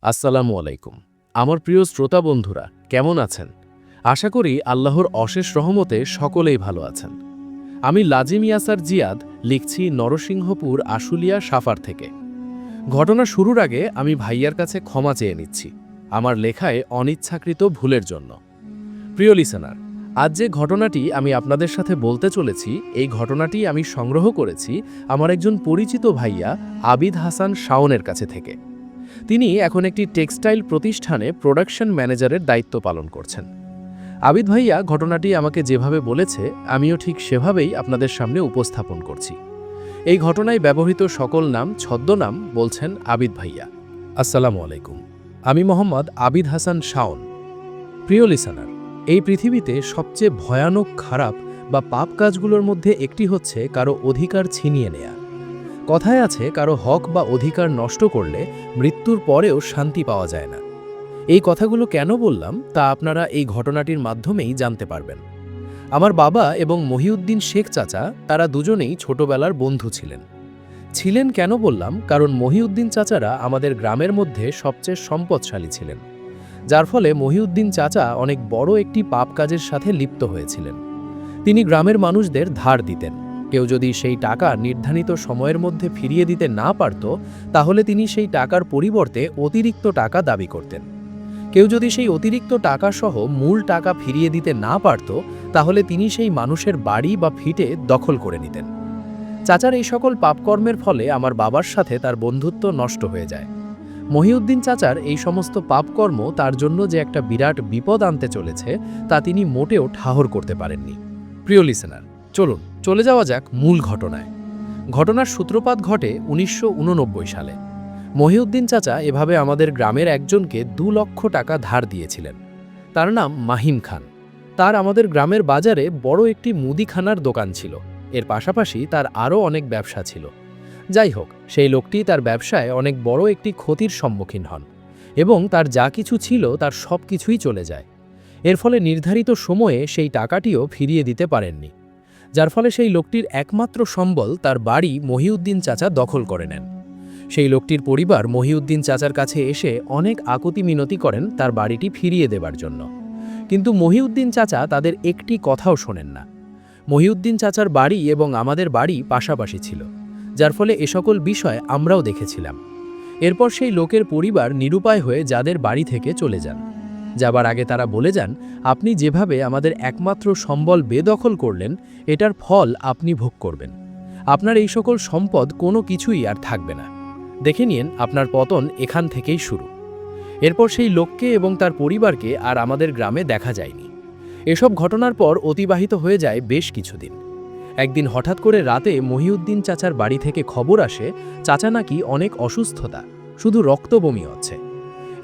আসসালামু আলাইকুম। আমার প্রিয় শ্রোতা বন্ধুরা কেমন আছেন? আশা করি আল্লাহর অশেষ রহমতে সকলেই ভালো আছেন। আমি লাজিম ইয়াসার জিয়াদ লিখছি নরসিংহপুর আশুলিয়া সাফার থেকে। ঘটনা শুরুর আগে আমি ভাইয়ার কাছে ক্ষমা চেয়ে নিচ্ছি আমার লেখায় অনিচ্ছাকৃত ভুলের জন্য। প্রিয় লিসেনার, আজ যে ঘটনাটি আমি আপনাদের সাথে বলতে চলেছি, এই ঘটনাটি আমি সংগ্রহ করেছি আমার একজন পরিচিত ভাইয়া আবিদ হাসান শাওনের কাছে থেকে। তিনি এখন একটি টেক্সটাইল প্রতিষ্ঠানে প্রোডাকশন ম্যানেজারের দায়িত্ব পালন করছেন। আবিদ ভাইয়া ঘটনাটি আমাকে যেভাবে বলেছে আমিও ঠিক সেভাবেই আপনাদের সামনে উপস্থাপন করছি। এই ঘটনায় ব্যবহৃত সকল নাম ছদ্মনাম বলছেন আবিদ ভাইয়া। আসসালামু আলাইকুম, আমি মোহাম্মদ আবিদ হাসান শাওন। প্রিয় লিসেনার, এই পৃথিবীতে সবচেয়ে ভয়ানক খারাপ বা পাপ কাজগুলোর মধ্যে একটি হচ্ছে কারো অধিকার ছিনিয়ে নেয়া। কথায় আছে, কারো হক বা অধিকার নষ্ট করলে মৃত্যুর পরেও শান্তি পাওয়া যায় না। এই কথাগুলো কেন বললাম তা আপনারা এই ঘটনাটির মাধ্যমেই জানতে পারবেন। আমার বাবা এবং মহিউদ্দিন শেখ চাচা, তারা দুজনেই ছোটবেলার বন্ধু ছিলেন কেন বললাম, কারণ মহিউদ্দিন চাচারা আমাদের গ্রামের মধ্যে সবচেয়ে সম্পদশালী ছিলেন, যার ফলে মহিউদ্দিন চাচা অনেক বড় একটি পাপ কাজের সাথে লিপ্ত হয়েছিলেন। তিনি গ্রামের মানুষদের ধার দিতেন। কেউ যদি সেই টাকা নির্ধারিত সময়ের মধ্যে ফিরিয়ে দিতে না পারত, তাহলে তিনি সেই টাকার পরিবর্তে অতিরিক্ত টাকা দাবি করতেন। কেউ যদি সেই অতিরিক্ত টাকা সহ মূল টাকা ফিরিয়ে দিতে না পারত, তাহলে তিনি সেই মানুষের বাড়ি বা ভিটে দখল করে নিতেন। চাচার এই সকল পাপকর্মের ফলে আমার বাবার সাথে তার বন্ধুত্ব নষ্ট হয়ে যায়। মহিউদ্দিন চাচার এই সমস্ত পাপকর্ম তার জন্য যে একটা বিরাট বিপদ আনতে চলেছে, তা তিনি মোটেও ঠাহর করতে পারেননি। প্রিয় লিসেনার, চলুন চলে যাওয়া যাক মূল ঘটনায়। ঘটনার সূত্রপাত ঘটে ১৯৮৯ সালে। মহিউদ্দিন চাচা এভাবে আমাদের গ্রামের একজনকে ২ লক্ষ টাকা ধার দিয়েছিলেন। তার নাম মাহিম খান। তার আমাদের গ্রামের বাজারে বড় একটি মুদিখানার দোকান ছিল। এর পাশাপাশি তার আরও অনেক ব্যবসা ছিল। যাই হোক, সেই লোকটি তার ব্যবসায় অনেক বড় একটি ক্ষতির সম্মুখীন হন এবং তার যা কিছু ছিল তার সব কিছুই চলে যায়। এর ফলে নির্ধারিত সময়ে সেই টাকাটিও ফিরিয়ে দিতে পারেননি, যার ফলে সেই লোকটির একমাত্র সম্বল তার বাড়ি মহিউদ্দিন চাচা দখল করে নেন। সেই লোকটির পরিবার মহিউদ্দিন চাচার কাছে এসে অনেক আকুতি মিনতি করেন তার বাড়িটি ফিরিয়ে দেবার জন্য, কিন্তু মহিউদ্দিন চাচা তাদের একটি কথাও শোনেন না। মহিউদ্দিন চাচার বাড়ি এবং আমাদের বাড়ি পাশাপাশি ছিল, যার ফলে এ সকল বিষয় আমরাও দেখেছিলাম। এরপর সেই লোকের পরিবার নিরুপায় হয়ে যাদের বাড়ি থেকে চলে যান। যাবার আগে তারা বলে যান, আপনি যেভাবে আমাদের একমাত্র সম্বল বেদখল করলেন, এটার ফল আপনি ভোগ করবেন। আপনার এই সকল সম্পদ কোনো কিছুই আর থাকবে না। দেখে নিন, আপনার পতন এখান থেকেই শুরু। এরপর সেই লোককে এবং তার পরিবারকে আর আমাদের গ্রামে দেখা যায়নি। এসব ঘটনার পর অতিবাহিত হয়ে যায় বেশ কিছুদিন। একদিন হঠাৎ করে রাতে মহিউদ্দিন চাচার বাড়ি থেকে খবর আসে, চাচা নাকি অনেক অসুস্থতা, শুধু রক্ত বমি হচ্ছে।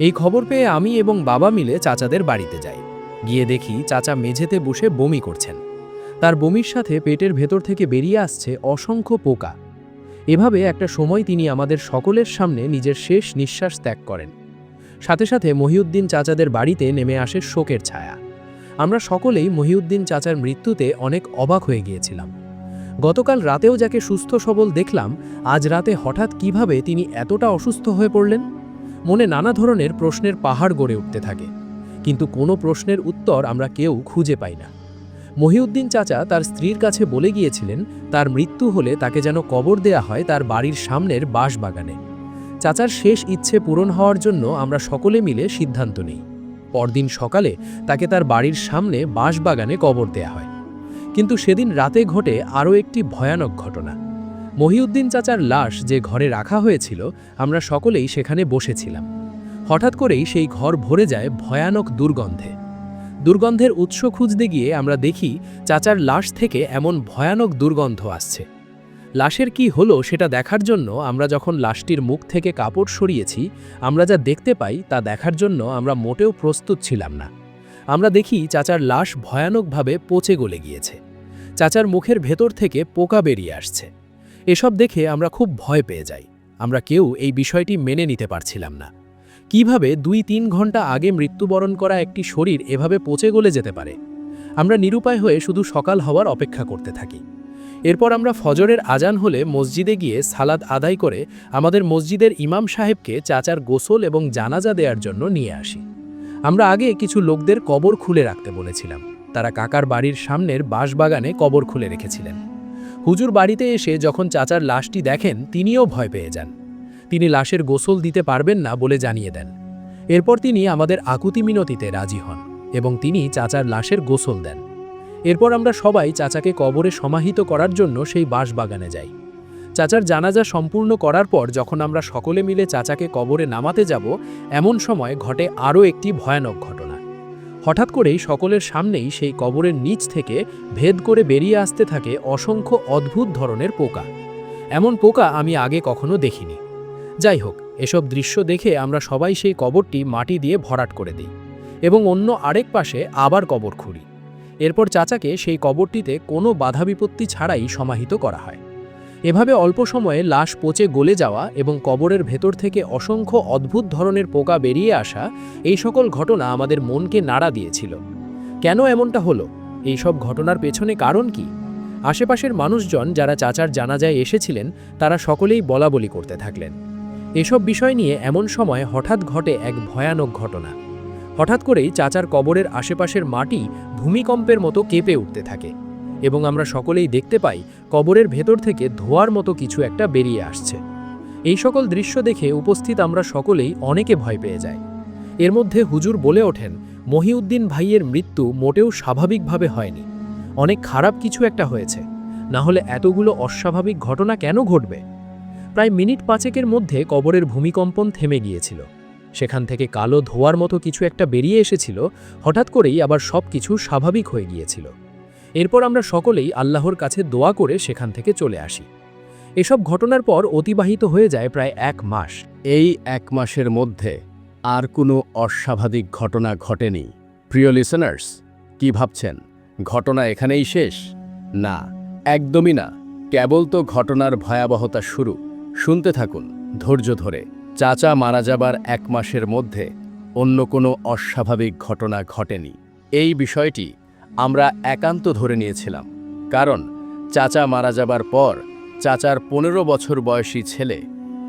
এই খবর পেয়ে আমি এবং বাবা মিলে চাচাদের বাড়িতে যাই। গিয়ে দেখি চাচা মেঝেতে বসে বমি করছেন। তার বমির সাথে পেটের ভেতর থেকে বেরিয়ে আসছে অসংখ্য পোকা। এভাবে একটা সময় তিনি আমাদের সকলের সামনে নিজের শেষ নিঃশ্বাস ত্যাগ করেন। সাথে সাথে মহিউদ্দিন চাচাদের বাড়িতে নেমে আসে শোকের ছায়া। আমরা সকলেই মহিউদ্দিন চাচার মৃত্যুতে অনেক অবাক হয়ে গিয়েছিলাম। গতকাল রাতেও যাকে সুস্থ সবল দেখলাম, আজ রাতে হঠাৎ কিভাবে তিনি এতটা অসুস্থ হয়ে পড়লেন? মনে নানা ধরনের প্রশ্নের পাহাড় গড়ে উঠতে থাকে, কিন্তু কোনো প্রশ্নের উত্তর আমরা কেউ খুঁজে পাই না। মহিউদ্দিন চাচা তার স্ত্রীর কাছে বলে গিয়েছিলেন, তার মৃত্যু হলে তাকে যেন কবর দেয়া হয় তার বাড়ির সামনের বাঁশবাগানে। চাচার শেষ ইচ্ছে পূরণ হওয়ার জন্য আমরা সকলে মিলে সিদ্ধান্ত নিই। পরদিন সকালে তাকে তার বাড়ির সামনে বাঁশবাগানে কবর দেয়া হয়। কিন্তু সেদিন রাতে ঘটে আরও একটি ভয়ানক ঘটনা। মহিউদ্দিন চাচার লাশ যে ঘরে রাখা হয়েছিল, আমরা সকলেই সেখানে বসেছিলাম। হঠাৎ করেই সেই ঘর ভরে যায় ভয়ানক দুর্গন্ধে। দুর্গন্ধের উৎস খুঁজতে গিয়ে আমরা দেখি চাচার লাশ থেকে এমন ভয়ানক দুর্গন্ধ আসছে। লাশের কি হলো সেটা দেখার জন্য আমরা যখন লাশটির মুখ থেকে কাপড় সরিয়েছি, আমরা যা দেখতে পাই তা দেখার জন্য আমরা মোটেও প্রস্তুত ছিলাম না। আমরা দেখি চাচার লাশ ভয়ানকভাবে পচে গলে গিয়েছে। চাচার মুখের ভেতর থেকে পোকা বেরিয়ে আসছে। এসব দেখে আমরা খুব ভয় পেয়ে যাই। আমরা কেউ এই বিষয়টি মেনে নিতে পারছিলাম না। কিভাবে ২-৩ ঘন্টা আগে মৃত্যুবরণ করা একটি শরীর এভাবে পচে গলে যেতে পারে? আমরা নিরুপায় হয়ে শুধু সকাল হওয়ার অপেক্ষা করতে থাকি। এরপর আমরা ফজরের আজান হলে মসজিদে গিয়ে সালাত আদায় করে আমাদের মসজিদের ইমাম সাহেবকে চাচার গোসল এবং জানাজা দেওয়ার জন্য নিয়ে আসি। আমরা আগে কিছু লোকদের কবর খুলে রাখতে বলেছিলাম। তারা কাকার বাড়ির সামনের বাঁশবাগানে কবর খুলে রেখেছিলেন। হুজুর বাড়িতে এসে যখন চাচার লাশটি দেখেন তিনিও ভয় পেয়ে যান। তিনি লাশের গোসল দিতে পারবেন না বলে জানিয়ে দেন। এরপর তিনি আমাদের আকুতি মিনতিতে রাজি হন এবং তিনি চাচার লাশের গোসল দেন। এরপর আমরা সবাই চাচাকে কবরে সমাহিত করার জন্য সেই বাঁশবাগানে যাই। চাচার জানাজা সম্পূর্ণ করার পর যখন আমরা সকলে মিলে চাচাকে কবরে নামাতে যাব, এমন সময় ঘটে আরও একটি ভয়ানক ঘটনা। হঠাৎ করেই সকলের সামনেই সেই কবরের নিচ থেকে ভেদ করে বেরিয়ে আসতে থাকে অসংখ্য অদ্ভুত ধরনের পোকা। এমন পোকা আমি আগে কখনো দেখিনি। যাই হোক, এসব দৃশ্য দেখে আমরা সবাই সেই কবরটি মাটি দিয়ে ভরাট করে দিই এবং অন্য আরেক পাশে আবার কবর খুঁড়ি। এরপর চাচাকে সেই কবরটিতে কোনো বাধা বিপত্তি ছাড়াই সমাহিত করা হয়। এভাবে অল্প সময়ে লাশ পচে গলে যাওয়া এবং কবরের ভেতর থেকে অসংখ্য অদ্ভুত ধরনের পোকা বেরিয়ে আসা, এই সকল ঘটনা আমাদের মনকে নাড়া দিয়েছিল। কেন এমনটা হলো? এই সব ঘটনার পেছনে কারণ কি? আশেপাশের মানুষজন যারা চাচার জানাজায় এসেছিলেন তারা সকলেই বলাবলি করতে থাকলেন। এসব বিষয় নিয়ে এমন সময় হঠাৎ ঘটে এক ভয়ানক ঘটনা। হঠাৎ করেই চাচার কবরের আশেপাশের মাটি ভূমিকম্পের মতো কেঁপে উঠতে থাকে এবং আমরা সকলেই দেখতে পাই কবরের ভেতর থেকে ধোঁয়ার মতো কিছু একটা বেরিয়ে আসছে। এই সকল দৃশ্য দেখে উপস্থিত আমরা সকলেই অনেকে ভয় পেয়ে যাই। এর মধ্যে হুজুর বলে ওঠেন, মহিউদ্দিন ভাইয়ের মৃত্যু মোটেও স্বাভাবিকভাবে হয়নি, অনেক খারাপ কিছু একটা হয়েছে, না হলে এতগুলো অস্বাভাবিক ঘটনা কেন ঘটবে? প্রায় মিনিট 5 মধ্যে কবরের ভূমিকম্পন থেমে গিয়েছিল। সেখান থেকে কালো ধোঁয়ার মতো কিছু একটা বেরিয়ে এসেছিল। হঠাৎ করেই আবার সব কিছু স্বাভাবিক হয়ে গিয়েছিল। এরপর আমরা সকলেই আল্লাহর কাছে দোয়া করে সেখান থেকে চলে আসি। এসব ঘটনার পর অতিবাহিত হয়ে যায় প্রায় 1 মাস। এই 1 মাসের মধ্যে আর কোনো অস্বাভাবিক ঘটনা ঘটেনি। প্রিয় লিসেনার্স, কি ভাবছেন ঘটনা এখানেই শেষ? না, একদমই না। কেবল তো ঘটনার ভয়াবহতা শুরু। শুনতে থাকুন ধৈর্য ধরে। চাচা মারা যাবার 1 মাসের মধ্যে অন্য কোনো অস্বাভাবিক ঘটনা ঘটেনি। এই বিষয়টি আমরা একান্ত ধরে নিয়েছিলাম, কারণ চাচা মারা যাবার পর চাচার 15 বছর বয়সী ছেলে,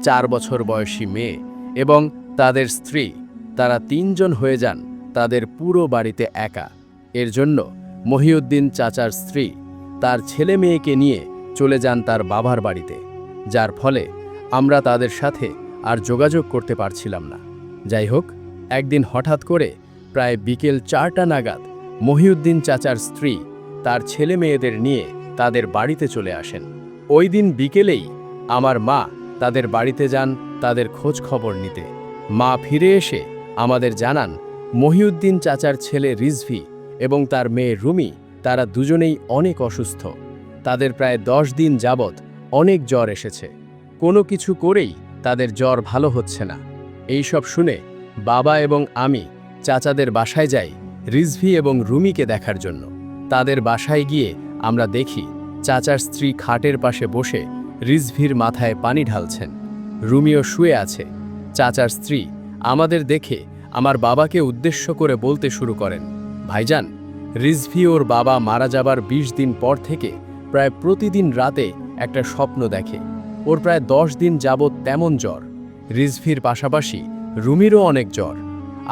4 বছর বয়সী মেয়ে এবং তাদের স্ত্রী, তারা 3 জন হয়ে যান তাদের পুরো বাড়িতে একা। এর জন্য মহিউদ্দিন চাচার স্ত্রী তার ছেলে মেয়েকে নিয়ে চলে যান তার বাবার বাড়িতে, যার ফলে আমরা তাদের সাথে আর যোগাযোগ করতে পারছিলাম না। যাই হোক, একদিন হঠাৎ করে প্রায় বিকেল 4টা নাগাদ মহিউদ্দিন চাচার স্ত্রী তার ছেলে মেয়েদের নিয়ে তাদের বাড়িতে চলে আসেন। ওই দিন বিকেলেই আমার মা তাদের বাড়িতে যান তাদের খোঁজ খবর নিতে। মা ফিরে এসে আমাদের জানান মহিউদ্দিন চাচার ছেলে রিজভি এবং তার মেয়ে রুমি, তারা দুজনেই অনেক অসুস্থ। তাদের প্রায় 10 দিন যাবৎ অনেক জ্বর এসেছে। কোনো কিছু করেই তাদের জ্বর ভালো হচ্ছে না। এই সব শুনে বাবা এবং আমি চাচাদের বাসায় যাই রিজভি এবং রুমিকে দেখার জন্য। তাদের বাসায় গিয়ে আমরা দেখি চাচার স্ত্রী খাটের পাশে বসে রিজভির মাথায় পানি ঢালছেন। রুমিও শুয়ে আছে। চাচার স্ত্রী আমাদের দেখে আমার বাবাকে উদ্দেশ্য করে বলতে শুরু করেন, ভাইজান, রিজভি ওর বাবা মারা যাবার 20 দিন পর থেকে প্রায় প্রতিদিন রাতে একটা স্বপ্ন দেখে। ওর প্রায় 10 দিন যাবৎ তেমন জ্বর। রিজভির পাশাপাশি রুমিরও অনেক জ্বর।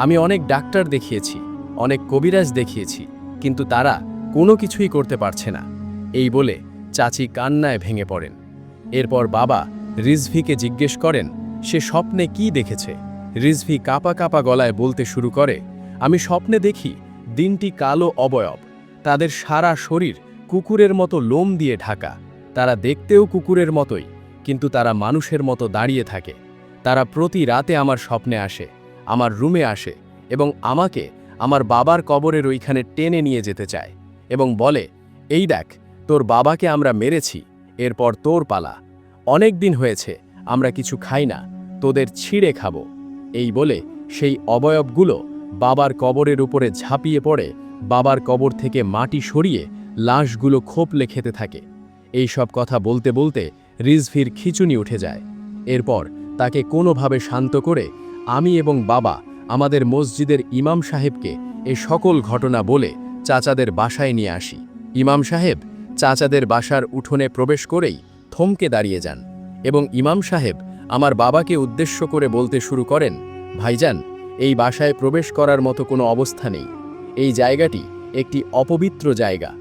আমি অনেক ডাক্তার দেখিয়েছি, অনেক কবিরাজ দেখিয়েছি, কিন্তু তারা কোনো কিছুই করতে পারছে না। এই বলে চাচি কান্নায় ভেঙে পড়েন। এরপর বাবা রিজভিকে জিজ্ঞেস করেন সে স্বপ্নে কি দেখেছে। রিজভি কাঁপা কাঁপা গলায় বলতে শুরু করে, আমি স্বপ্নে দেখি দিনটি কালো অবয়ব, তাদের সারা শরীর কুকুরের মতো লোম দিয়ে ঢাকা। তারা দেখতেও কুকুরের মতোই, কিন্তু তারা মানুষের মতো দাঁড়িয়ে থাকে। তারা প্রতি রাতে আমার স্বপ্নে আসে, আমার রুমে আসে এবং আমাকে আমার বাবার কবরের ওইখানে টেনে নিয়ে যেতে চায় এবং বলে, এই দেখ, তোর বাবাকে আমরা মেরেছি, এরপর তোর পালা। অনেক দিন হয়েছে আমরা কিছু খাই না, তোদের ছিঁড়ে খাবো। এই বলে সেই অবয়বগুলো বাবার কবরের উপরে ঝাঁপিয়ে পড়ে বাবার কবর থেকে মাটি সরিয়ে লাশগুলো খোপলে খেতে থাকে। এই সব কথা বলতে বলতে রিজভির খিঁচুনি উঠে যায়। এরপর তাকে কোনোভাবে শান্ত করে আমি এবং বাবা আমাদের মসজিদের ইমাম সাহেবকে এ সকল ঘটনা বলে চাচাদের বাসায় নিয়ে আসি। ইমাম সাহেব চাচাদের বাসার উঠোনে প্রবেশ করেই থমকে দাঁড়িয়ে যান এবং ইমাম সাহেব আমার বাবাকে উদ্দেশ্য করে বলতে শুরু করেন, ভাইজান, এই বাসায় প্রবেশ করার মতো কোনো অবস্থা নেই। এই জায়গাটি একটি অপবিত্র জায়গা।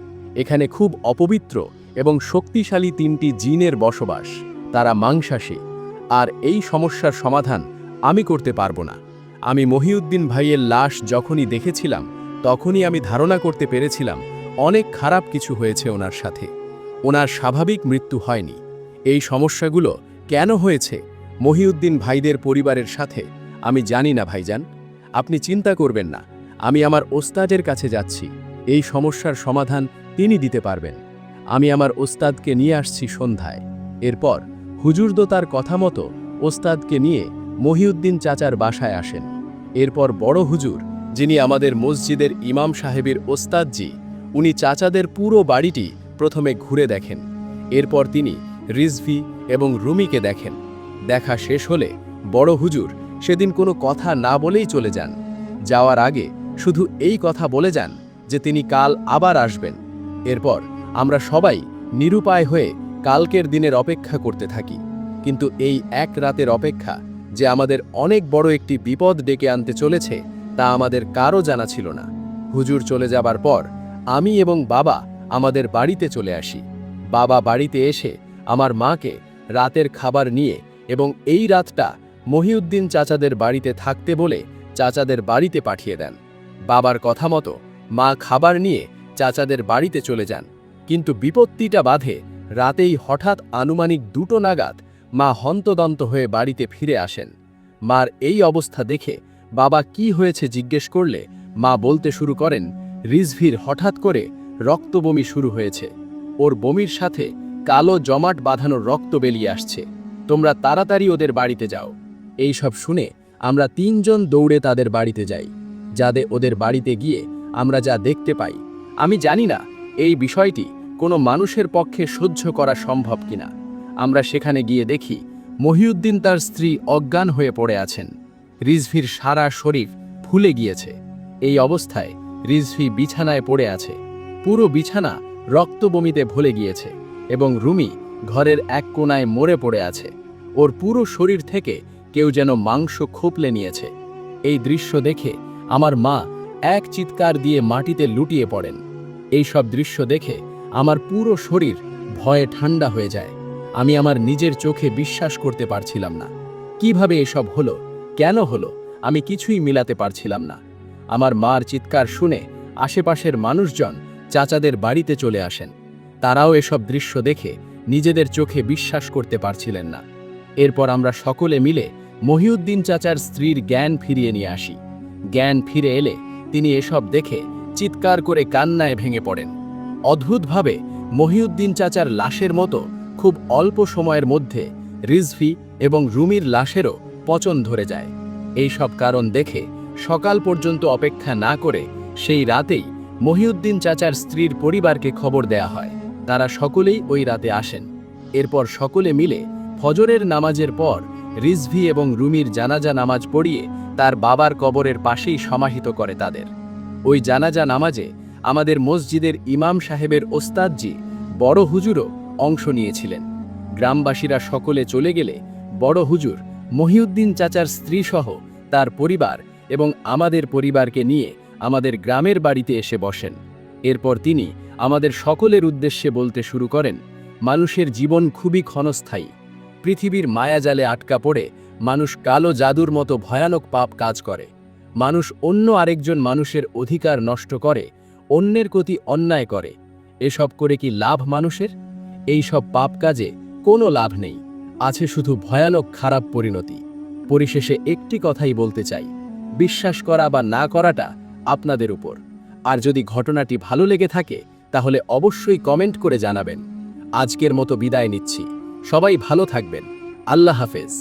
এখানে খুব অপবিত্র এবং শক্তিশালী 3টি জিনের বসবাস। তারা মাংসাশী। আর এই সমস্যার সমাধান আমি করতে পারবো না। আমি মহিউদ্দিন ভাইয়ের লাশ যখনই দেখেছিলাম তখনই আমি ধারণা করতে পেরেছিলাম অনেক খারাপ কিছু হয়েছে ওনার সাথে। ওনার স্বাভাবিক মৃত্যু হয়নি। এই সমস্যাগুলো কেন হয়েছে মহিউদ্দিন ভাইদের পরিবারের সাথে আমি জানি না ভাইজান। আপনি চিন্তা করবেন না, আমি আমার ওস্তাদের কাছে যাচ্ছি। এই সমস্যার সমাধান তিনি দিতে পারবেন। আমি আমার ওস্তাদকে নিয়ে আসছি সন্ধ্যায়। এরপর হুজুরদো তার কথা মতো ওস্তাদকে নিয়ে মহিউদ্দিন চাচার বাসায় আসেন। এরপর বড় হুজুর, যিনি আমাদের মসজিদের ইমাম সাহেবের ওস্তাদজি, উনি চাচাদের পুরো বাড়িটি প্রথমে ঘুরে দেখেন। এরপর তিনি রিজভি এবং রুমিকে দেখেন। দেখা শেষ হলে বড় হুজুর সেদিন কোনো কথা না বলেই চলে যান। যাওয়ার আগে শুধু এই কথা বলে যান যে তিনি কাল আবার আসবেন। এরপর আমরা সবাই নিরুপায় হয়ে কালকের দিনের অপেক্ষা করতে থাকি। কিন্তু এই এক রাতের অপেক্ষা যে আমাদের অনেক বড় একটি বিপদ ডেকে আনতে চলেছে তা আমাদের কারও জানা ছিল না। হুজুর চলে যাবার পর আমি এবং বাবা আমাদের বাড়িতে চলে আসি। বাবা বাড়িতে এসে আমার মাকে রাতের খাবার নিয়ে এবং এই রাতটা মহিউদ্দিন চাচাদের বাড়িতে থাকতে বলে চাচাদের বাড়িতে পাঠিয়ে দেন। বাবার কথা মতো মা খাবার নিয়ে চাচাদের বাড়িতে চলে যান। কিন্তু বিপত্তিটা বাধে রাতেই হঠাৎ আনুমানিক 2টো নাগাদ মা হন্তদন্ত হয়ে বাড়িতে ফিরে আসেন। মার এই অবস্থা দেখে বাবা কি হয়েছে জিজ্ঞেস করলে মা বলতে শুরু করেন, রিজভির হঠাৎ করে রক্তবমি শুরু হয়েছে। ওর বমির সাথে কালো জমাট বাঁধানো রক্ত বেরিয়ে আসছে। তোমরা তাড়াতাড়ি ওদের বাড়িতে যাও। এই সব শুনে আমরা 3 জন দৌড়ে তাদের বাড়িতে যাই। ওদের বাড়িতে গিয়ে আমরা যা দেখতে পাই, আমি জানি না এই বিষয়টি কোনো মানুষের পক্ষে সহ্য করা সম্ভব কিনা। আমরা সেখানে গিয়ে দেখি মহিউদ্দিন তার স্ত্রী অজ্ঞান হয়ে পড়ে আছেন। রিজভির সারা শরীর ফুলে গিয়েছে। এই অবস্থায় রিজভি বিছানায় পড়ে আছে। পুরো বিছানা রক্তবমিতে ভরে গিয়েছে এবং রুমি ঘরের এক কোণায় মরে পড়ে আছে। ওর পুরো শরীর থেকে কেউ যেন মাংস খোপলে নিয়েছে। এই দৃশ্য দেখে আমার মা এক চিৎকার দিয়ে মাটিতে লুটিয়ে পড়েন। এই সব দৃশ্য দেখে আমার পুরো শরীর ভয়ে ঠান্ডা হয়ে যায়। আমি আমার নিজের চোখে বিশ্বাস করতে পারছিলাম না। কিভাবে এসব হলো, কেন হলো, আমি কিছুই মিলাতে পারছিলাম না। আমার মার চিৎকার শুনে আশেপাশের মানুষজন চাচাদের বাড়িতে চলে আসেন। তারাও এসব দৃশ্য দেখে নিজেদের চোখে বিশ্বাস করতে পারছিলেন না। এরপর আমরা সকলে মিলে মহিউদ্দিন চাচার স্ত্রীর জ্ঞান ফিরিয়ে নিয়ে আসি। জ্ঞান ফিরে এলে তিনি এসব দেখে চিৎকার করে কান্নায় ভেঙে পড়েন। অদ্ভুতভাবে মহিউদ্দিন চাচার লাশের মতো খুব অল্প সময়ের মধ্যে রিজভি এবং রুমির লাশেরও পচন ধরে যায়। এই সব কারণ দেখে সকাল পর্যন্ত অপেক্ষা না করে সেই রাতেই মহিউদ্দিন চাচার স্ত্রীর পরিবারকে খবর দেয়া হয়। তারা সকলেই ওই রাতে আসেন। এরপর সকলে মিলে ফজরের নামাজের পর রিজভি এবং রুমির জানাজা নামাজ পড়িয়ে তার বাবার কবরের পাশেই সমাহিত করে তাদের। ওই জানাজা নামাজে আমাদের মসজিদের ইমাম সাহেবের ওস্তাদজি বড় হুজুরও অংশ নিয়েছিলেন। গ্রামবাসীরা সকলে চলে গেলে বড় হুজুর মহিউদ্দিন চাচার স্ত্রীসহ তার পরিবার এবং আমাদের পরিবারকে নিয়ে আমাদের গ্রামের বাড়িতে এসে বসেন। এরপর তিনি আমাদের সকলের উদ্দেশ্যে বলতে শুরু করেন, মানুষের জীবন খুবই ক্ষণস্থায়ী। পৃথিবীর মায়াজালে আটকা পড়ে মানুষ কালো জাদুর মতো ভয়ানক পাপ কাজ করে। মানুষ অন্য আরেকজন মানুষের অধিকার নষ্ট করে, অন্যের প্রতি অন্যায় করে। এসব করে কি লাভ মানুষের? এই সব পাপ কাজে কোনো লাভ নেই, আছে শুধু ভয়ানক খারাপ পরিণতি। পরিশেষে একটি কথাই বলতে চাই, বিশ্বাস করা বা না করাটা আপনাদের উপর। আর যদি ঘটনাটি ভালো লেগে থাকে তাহলে অবশ্যই কমেন্ট করে জানাবেন। আজকের মতো বিদায় নিচ্ছি। সবাই ভালো থাকবেন। আল্লাহ হাফেজ।